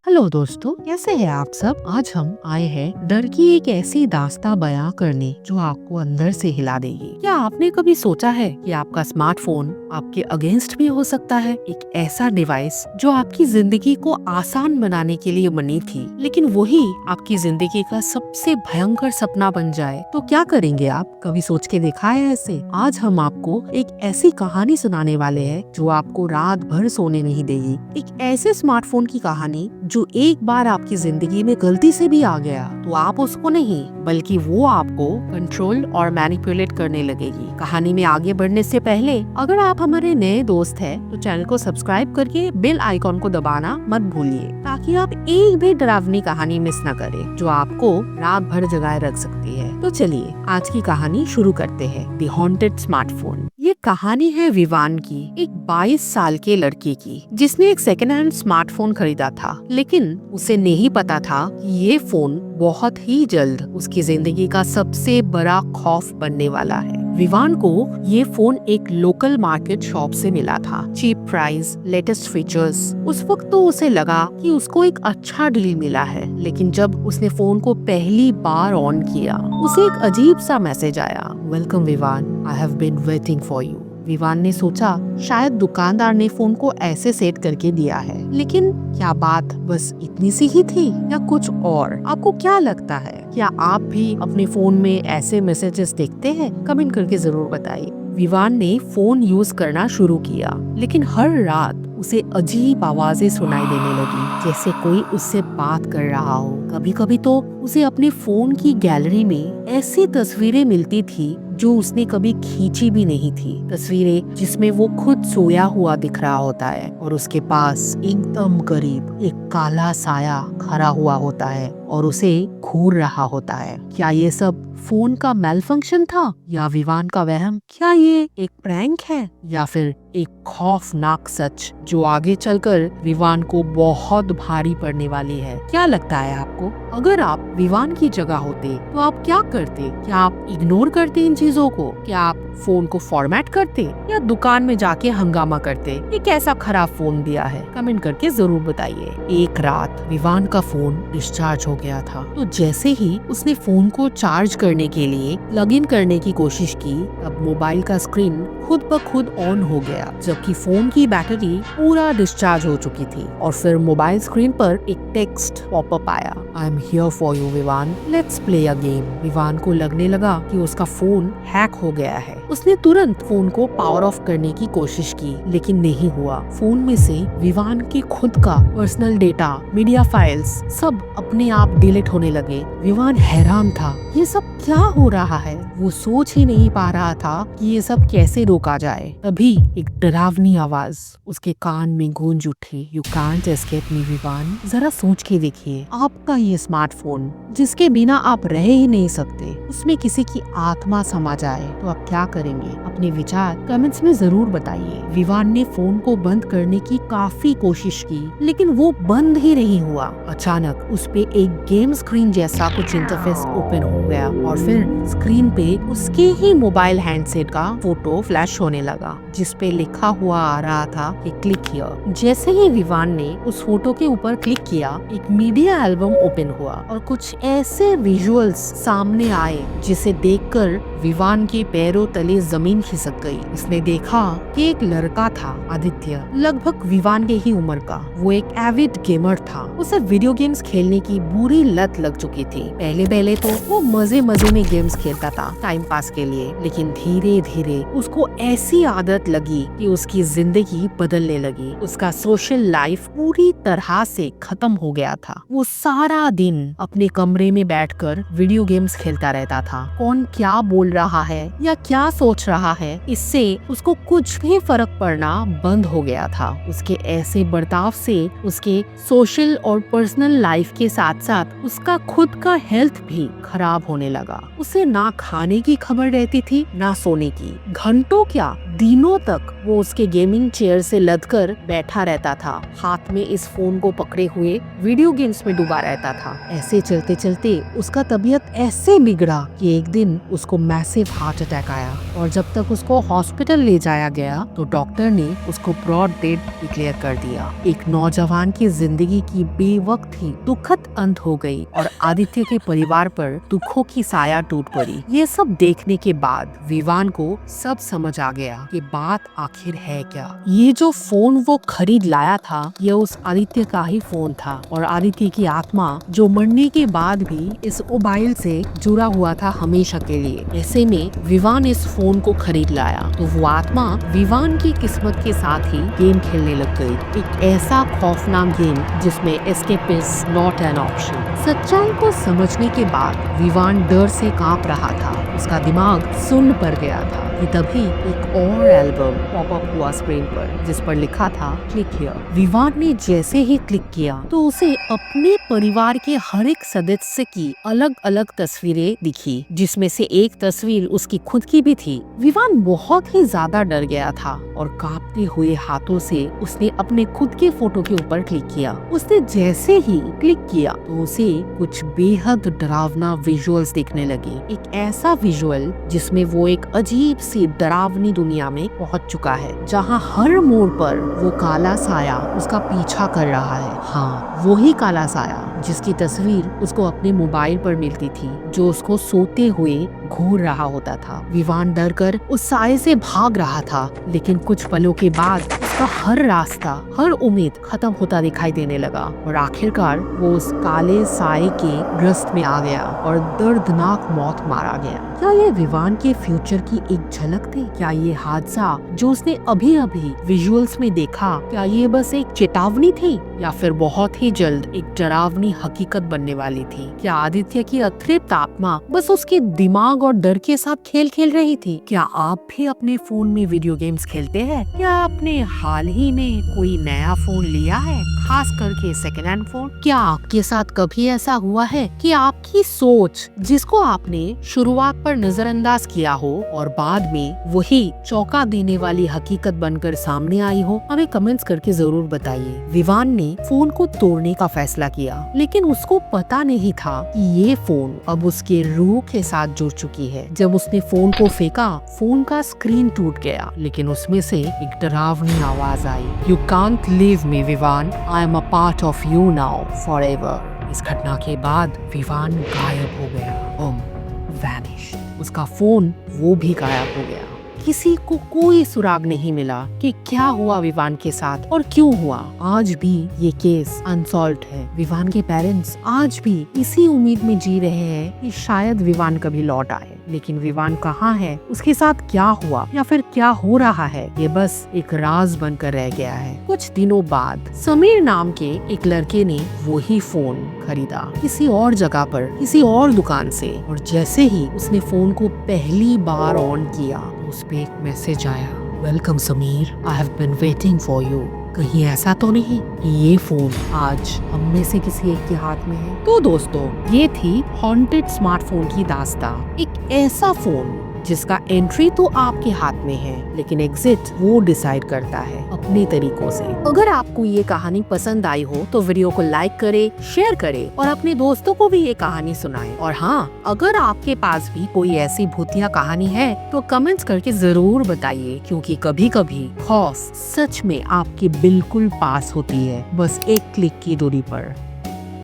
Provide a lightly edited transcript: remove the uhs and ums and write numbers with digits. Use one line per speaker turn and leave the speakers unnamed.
Hello दोस्तों, कैसे हैं आप सब। आज हम आए हैं डर की एक ऐसी दास्तां बयां करने जो आपको अंदर से हिला देगी। क्या आपने कभी सोचा है कि आपका स्मार्टफोन आपके अगेंस्ट भी हो सकता है? एक ऐसा डिवाइस जो आपकी जिंदगी को आसान बनाने के लिए बनी थी, लेकिन वही आपकी जिंदगी का सबसे भयंकर सपना बन जाए तो क्या करेंगे आप? कभी सोच के देखा है ऐसे? आज हम आपको एक ऐसी कहानी सुनाने वाले हैं जो आपको रात भर सोने नहीं देगी। एक ऐसे स्मार्टफोन की कहानी जो एक बार आपकी जिंदगी में गलती से भी आ गया तो आप उसको नहीं बल्कि वो आपको कंट्रोल और मैनिपुलेट करने लगेगी। कहानी में आगे बढ़ने से पहले अगर आप हमारे नए दोस्त हैं तो चैनल को सब्सक्राइब करके बेल आइकॉन को दबाना मत भूलिए ताकि आप एक भी डरावनी कहानी मिस न करें जो आपको रात भर जगाए रख सकती है। तो चलिए आज की कहानी शुरू करते हैं। The haunted smartphone. ये कहानी है विवान की, एक 22 साल के लड़के की जिसने एक सेकेंड हैंड स्मार्टफोन खरीदा था, लेकिन उसे नहीं पता था कि ये फोन बहुत ही जल्द उसकी जिंदगी का सबसे बड़ा खौफ बनने वाला है। विवान को ये फोन एक लोकल मार्केट शॉप से मिला था। Cheap price, latest features. उस वक्त तो उसे लगा कि उसको एक अच्छा डील मिला है, लेकिन जब उसने फोन को पहली बार ऑन किया उसे एक अजीब सा मैसेज आया, welcome Vivaan, I have been waiting for you. Vivaan ने सोचा शायद दुकानदार ने फोन को ऐसे सेट करके दिया है, लेकिन क्या बात बस इतनी सी ही थी या कुछ और? आपको क्या लगता है? क्या आप भी अपने फोन में ऐसे मैसेजेस देखते हैं? कमेंट करके जरूर बताइए। विवान ने फोन यूज करना शुरू किया, लेकिन हर रात उसे अजीब आवाजें सुनाई देने लगी, जैसे कोई उससे बात कर रहा हो। कभी कभी तो उसे अपने फोन की गैलरी में ऐसी तस्वीरें मिलती थी जो उसने कभी खींची भी नहीं थी। तस्वीरें जिसमें वो खुद सोया हुआ दिख रहा होता है और उसके पास एकदम करीब एक काला साया खड़ा हुआ होता है और उसे घूर रहा होता है। क्या ये सब फोन का मेलफंक्शन था या विवान का वहम? क्या ये एक प्रैंक है या फिर एक खौफनाक सच जो आगे चलकर विवान को बहुत भारी पड़ने वाली है? क्या लगता है आपको? अगर आप विवान की जगह होते तो आप क्या करते? क्या आप इग्नोर करते इन चीजों को? क्या आप फोन को फॉर्मेट करते या दुकान में जाके हंगामा करते? ये कैसा खराब फोन दिया है? कमेंट करके जरूर बताइए। एक रात विवान का फोन डिस्चार्ज हो गया था, तो जैसे ही उसने फोन को चार्ज करने के लिए लॉग इन करने की कोशिश की, तब मोबाइल का स्क्रीन खुद ब खुद ऑन हो गया, जबकि फोन की बैटरी पूरा डिस्चार्ज हो चुकी थी। और फिर मोबाइल स्क्रीन पर एक टेक्स्ट पॉपअप आया, I am here for you Vivaan, let's play a game. Vivaan को लगने लगा कि उसका फोन हैक हो गया है। उसने तुरंत फोन को पावर ऑफ करने की कोशिश की, लेकिन नहीं हुआ। फोन में से विवान के खुद का पर्सनल डेटा, मीडिया फाइल्स सब अपने आप डिलीट होने लगे। विवान हैरान था, ये सब क्या हो रहा है? वो सोच ही नहीं पा रहा था कि ये सब कैसे रोका जाए। तभी एक डरावनी आवाज उसके कान में गूंज उठी, यू कांट एस्केप मी विवान। जरा सोच के देखिए, आपका ये स्मार्टफोन जिसके बिना आप रह ही नहीं सकते, उसमें किसी की आत्मा समा जाए तो आप क्या करेंगे? अपने विचार कमेंट्स में जरूर बताइए। विवान ने फोन को बंद करने की काफी कोशिश की, लेकिन वो बंद ही नहीं हुआ। अचानक उस पे एक गेम स्क्रीन जैसा कुछ इंटरफेस ओपन हो गया और फिर स्क्रीन पे उसके ही मोबाइल हैंडसेट का फोटो फ्लैश होने लगा, जिस पे लिखा हुआ आ रहा था कि क्लिक हियर। जैसे ही विवान ने उस फोटो के ऊपर क्लिक किया, एक मीडिया एल्बम ओपन हुआ और कुछ ऐसे विजुअल्स सामने आए जिसे देखकर विवान के पैरों तले जमीन खिसक गई। उसने देखा कि एक लड़का था, आदित्य, लगभग विवान के ही उम्र का। वो एक एविड गेमर था। उसे वीडियो गेम्स खेलने की बुरी लत लग चुकी थी। पहले तो वो मजे में गेम्स खेलता था टाइम पास के लिए, लेकिन धीरे धीरे उसको ऐसी आदत लगी कि उसकी जिंदगी बदलने लगी। उसका सोशल लाइफ पूरी तरह से खत्म हो गया था। वो सारा दिन अपने कमरे में बैठकर वीडियो गेम्स खेलता रहता था। कौन क्या बोल रहा है या क्या सोच रहा है, इससे उसको कुछ भी फर्क पड़ना बंद हो गया था। उसके ऐसे बर्ताव से उसके सोशल और पर्सनल लाइफ के साथ साथ उसका खुद का हेल्थ भी खराब होने लगा। उसे ना खाने की खबर रहती थी, ना सोने की। घंटों क्या दिनों तक वो उसके गेमिंग चेयर से लदकर बैठा रहता था, हाथ में इस फोन को पकड़े हुए वीडियो गेम्स में डूबा रहता था। ऐसे चलते चलते उसका तबीयत ऐसे बिगड़ा कि एक दिन उसको मैसिव हार्ट अटैक आया और जब तक उसको हॉस्पिटल ले जाया गया तो डॉक्टर ने उसको ब्रॉड डेड डिक्लेयर कर दिया। एक नौजवान की जिंदगी की बेवक्त ही दुखद अंत हो गई और आदित्य के परिवार पर दुखों की साया टूट पड़ी। ये सब देखने के बाद विवान को सब समझ आ गया कि बात आखिर है क्या। ये जो फोन वो खरीद लाया था ये उस आदित्य का ही फोन था और आदित्य की आत्मा जो मरने के बाद भी इस मोबाइल से जुड़ा हुआ था हमेशा के लिए। ऐसे में विवान इस फोन को खरीद लाया तो वो आत्मा विवान की किस्मत के साथ ही गेम खेलने लग गई। एक ऐसा खौफनाक गेम जिसमें escape is not an option. सच्चाई को समझने के बाद विवान डर से कांप रहा था। उसका दिमाग सुन्न पड़ गया था कि तभी एक और एल्बम पॉपअप हुआ स्क्रीन पर जिस पर लिखा था क्लिक हियर। विवान ने जैसे ही क्लिक किया तो उसे अपने परिवार के हर एक सदस्य की अलग अलग तस्वीरें दिखी, जिसमें से एक तस्वीर उसकी खुद की भी थी। विवान बहुत ही ज्यादा डर गया था और कांपते हुए हाथों से उसने अपने खुद के फोटो के ऊपर क्लिक किया। उसने जैसे ही क्लिक किया तो उसे कुछ बेहद डरावना विजुअल्स दिखने लगे। एक ऐसा विजुअल जिसमें वो एक अजीब सी डरावनी दुनिया में पहुंच चुका है, जहां हर मोड़ पर वो काला साया उसका पीछा कर रहा है। हाँ, वही काला साया जिसकी तस्वीर उसको अपने मोबाइल पर मिलती थी, जो उसको सोते हुए घूर रहा होता था। विवान डर कर उस साये से भाग रहा था, लेकिन कुछ पलों के बाद उसका हर रास्ता, हर उम्मीद खत्म होता दिखाई देने लगा और आखिरकार वो उस काले साये के ग्रस्त में आ गया और दर्दनाक मौत मारा गया। क्या ये विवान के फ्यूचर की एक झलक थी? क्या ये हादसा जो उसने अभी अभी विजुअल्स में देखा, क्या ये बस एक चेतावनी थी या फिर बहुत ही जल्द एक डरावनी हकीकत बनने वाली थी? क्या आदित्य की अतृप्त आत्मा बस उसके दिमाग और डर के साथ खेल खेल रही थी? क्या आप भी अपने फोन में वीडियो गेम्स खेलते हैं? क्या आपने हाल ही में कोई नया फोन लिया है, खास करके सेकेंड हैंड फोन? क्या आपके साथ कभी ऐसा हुआ है कि आपकी सोच जिसको आपने शुरुआत पर नजरअंदाज किया हो और बाद में वही चौंका देने वाली हकीकत बनकर सामने आई हो? हमें कमेंट्स करके जरूर बताइए। विवान ने फोन को तोड़ने का फैसला किया, लेकिन उसको पता नहीं था कि ये फोन अब उसके रूह के साथ जुड़ चुकी है। जब उसने फोन को फेंका, फोन का स्क्रीन टूट गया, लेकिन उसमें से एक डरावनी आवाज आई, "You can't leave me, Vivaan. I am a part of you now, forever." इस घटना के बाद विवान गायब हो गया। वैनिश। उसका फोन वो भी गायब हो गया। किसी को कोई सुराग नहीं मिला कि क्या हुआ विवान के साथ और क्यों हुआ। आज भी ये केस अनसॉल्व्ड है। विवान के पेरेंट्स आज भी इसी उम्मीद में जी रहे हैं कि शायद विवान कभी लौट आए, लेकिन विवान कहाँ है, उसके साथ क्या हुआ या फिर क्या हो रहा है, ये बस एक राज बनकर रह गया है। कुछ दिनों बाद समीर नाम के एक लड़के ने वही फोन खरीदा किसी और जगह पर, किसी और दुकान से, और जैसे ही उसने फोन को पहली बार ऑन किया उस पे एक मैसेज आया, "welcome Sameer, I have been waiting for you." कहीं ऐसा तो नहीं कि ये फोन आज हम में से किसी एक के हाथ में है? तो दोस्तों, ये थी हॉन्टेड स्मार्टफोन की दास्तां। एक ऐसा फोन जिसका एंट्री तो आपके हाथ में है, लेकिन एग्जिट वो डिसाइड करता है अपने तरीकों से। अगर आपको ये कहानी पसंद आई हो तो वीडियो को लाइक करे, शेयर करे और अपने दोस्तों को भी ये कहानी सुनाए। और हाँ, अगर आपके पास भी कोई ऐसी भूतिया कहानी है तो कमेंट्स करके जरूर बताइए, क्योंकि कभी कभी खौफ सच में आपके बिल्कुल पास होती है, बस एक क्लिक की दूरी पर।